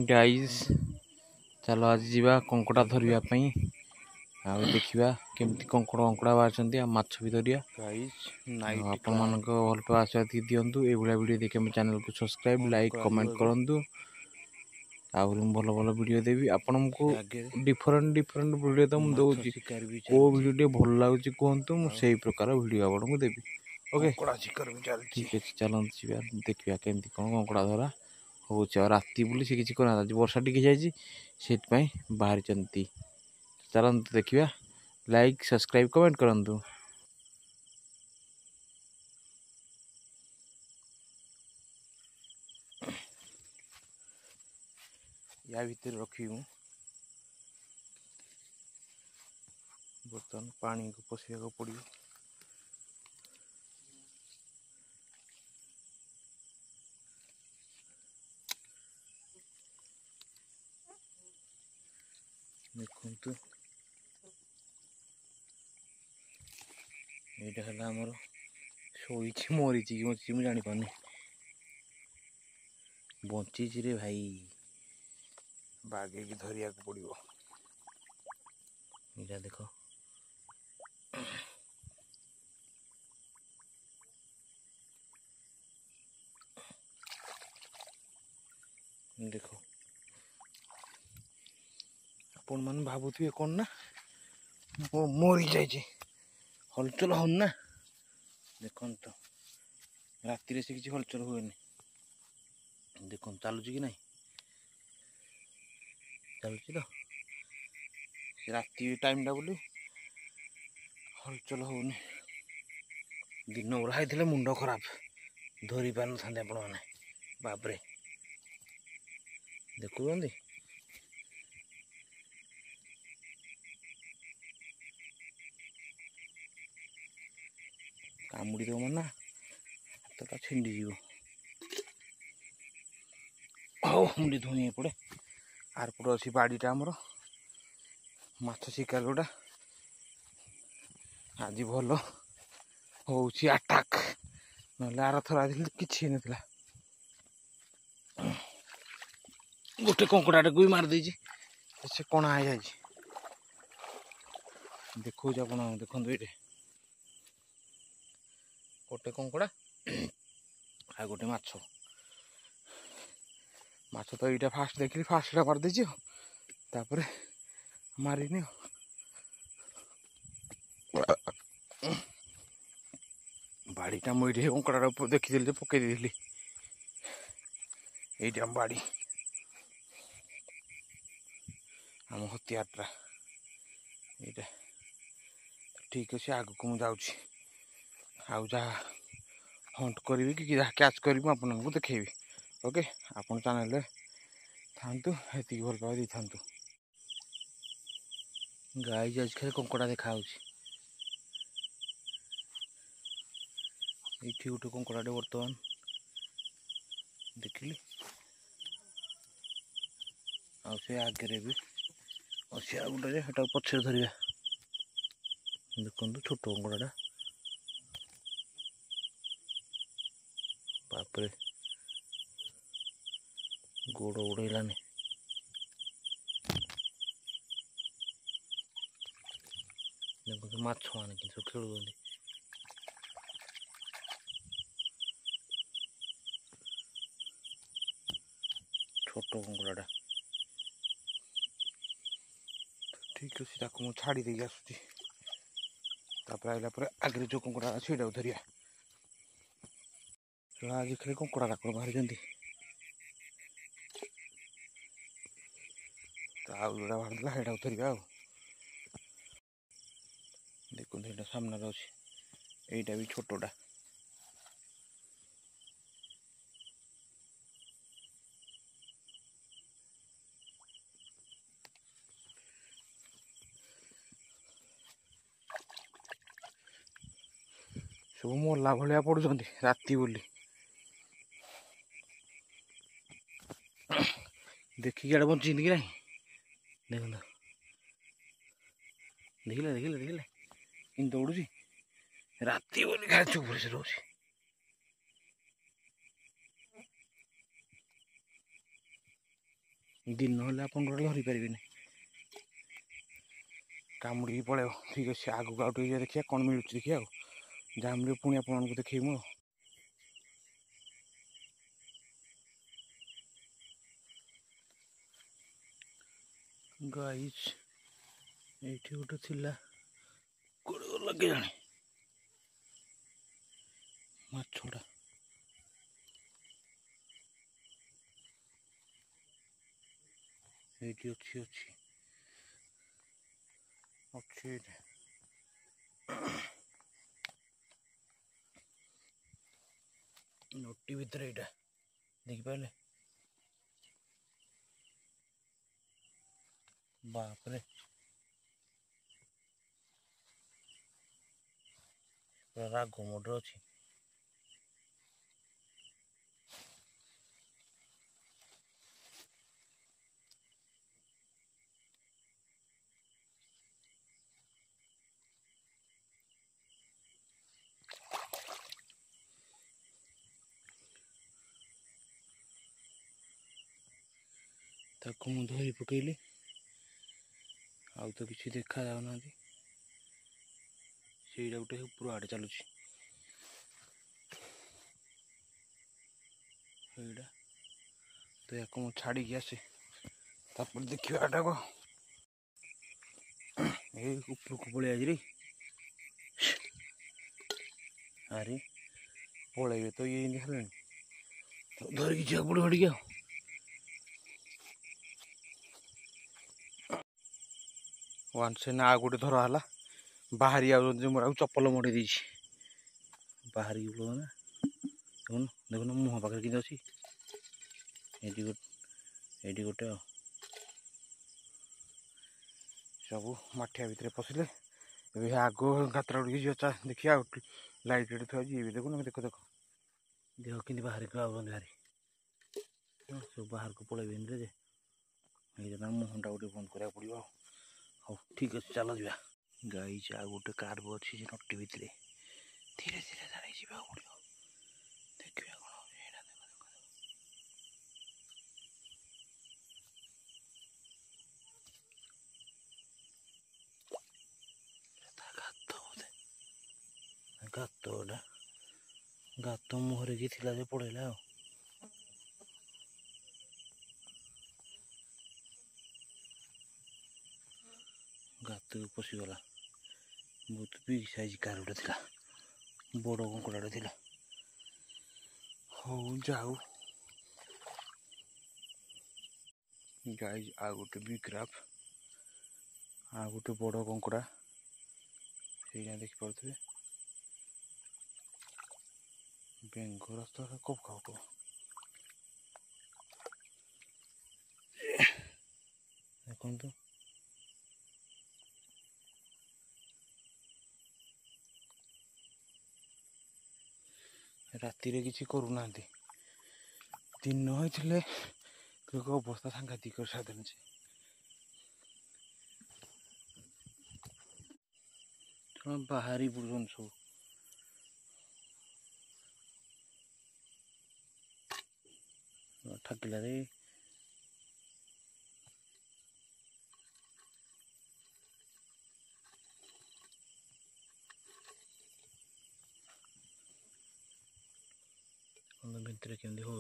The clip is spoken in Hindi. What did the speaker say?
गाइस चलो आज जीवा कंकड़ा धरिया पई आ देखिबा केमती कंकड़ा बारचंती आ माछ भी धरिया गाइस नाइट आपण मानक भल पास आशीर्वाद दियंतु ए भलिया वीडियो देखि हम चैनल को सब्सक्राइब लाइक कमेंट करंतु आ भल भल वीडियो देबी आपनको डिफरेंट वीडियो तो मु दउची को वीडियो भल लागुची कहंतु मु सेही प्रकार वीडियो आपनको देबी। ओके ठीक है चलन जीवा देखिबा केमती कंकड़ा धरा होउछ राती बुली से किसी करना वर्षा टिके जाइए से बाहरी चलते देखिए लाइक सब्सक्राइब कमेंट करंतु। या भीतर रखी बर्तमान पानी को पशिया पड़ो देखु यहाँ है आमर शोई मरी कि बची मुझे जापार बची रे भाई बागे की धरिया को पड़ो यहाँ देख देख आपण मैंने भावुए कौन ना मरी जाए हलचल हो ना देख तो राति से किसी हलचल हुए देख चलुच कि ना चलुच तो राति टाइम टा बोली हलचल होनी दिन उड़ा होते मुंड खराब धरी पार न था आपण मैंने बाबरे देखुं कामुड़ी दब ना हाथ छिंडी जीव मुझे धोई पड़े आर पटे अच्छी बाड़ीटा आमर माछ शिकार जोटा आज भल हो आटाक ना आर थर आज कि ना गोटे कंकड़ाटे को भी मारदे से कणा है जाए देखो देखो ये गोटे कंकड़ा आ गोटे माछ माछ तो यहाँ फास्ट देखिली फास्ट मारदे तापर मारिनी बाड़ीटा मुझे कंकड़ा देखी पकई देली ये आम बाड़ी आम हथियारटा ये ठीक अच्छे आग को मुझे जा हंट करी कि कैच करी आपको देखेबी। ओके आपन चैनल थांतु हेती भल पाए था गाई आज खाली कंकड़ा देखा ये गोटे कंकड़ाटे बर्तमान देखिली आगे भी अच्छे आ गोटे हटा पछे धरिया देखो छोट कंकड़ाटा बापरे गोड़ उड़ेलानी देखो माछ मान खेल छोट कंकड़ाटा ठीक अच्छे मुझे छाड़ी दे आसुची आइला आगे जो कंकड़ा अच्छे धरिया आज खाली कंकड़ा राकड़ बाहरी जोड़ा बाहर है धरिया देखो ये सामने अच्छे यहीटा भी छोटा सब मरला भाया पड़ुं राति बोली देखिए आड़े बची कि ना देख देखिले देखिले देखिले इन दौड़ी राति बोली खाली चुप से रोचे दिन हेल्ले आप धरी पारे कामुड़ी पलैब ठीक अच्छे आगू आउ देखिए कौन मिलूँ देखिए जहाँ मिले पुणी आपको देखी गाइस ये गोटे थिला कौन लगे जाने माछड़ा ये अच्छी अच्छी अच्छी नोटी भितर यहाँ देखिपारे बापरे पूरा राग मोड अच्छी ताको मु धरी पकईली आउ तो किसी देखा जाऊना से गोटे ऊपर आड़े चलुच तो या मुझे छाड़ी आसे देखिए आटा को ये ऊपर को पलि आज अरे पलैबे तो ये धरिकी जा पड़ो टे वन से ना गोटे धरा है बाहरी आ चप्पल मड़े दी बाहरी ना देखुन देखुन मुह पाखे कि अच्छी ये गोटे सब मठिया भितर पशिले आग गात्र उड़ा देखिए लाइट थोड़ा ये देखुन देख देख देख कि बाहर को आउन बाहरी सब बाहर को पलैबे जे मुहटा गोटे बंद करा पड़ो हाँ ठीक अच्छे चल जा गाई आ गोटे कार भी अच्छी नटी भितर धीरे धीरे जाने जा पड़ो देखिए कौन गात मुहर कि पड़ेगा गात पशिगला बहुत बिग साइज कार गोटे था बड़ कंकड़ाटे था हौ जाऊ गाइज आ गोटे बिग्राफ आ गोटे बड़ कंकड़ा से देखिपे बेंग रास्ता कब खाऊ देखो राति किसी करूना दिन होते अवस्था सांघातिक कर साधन से बाहरी पड़न सब ठकिला रे भितर केमती हो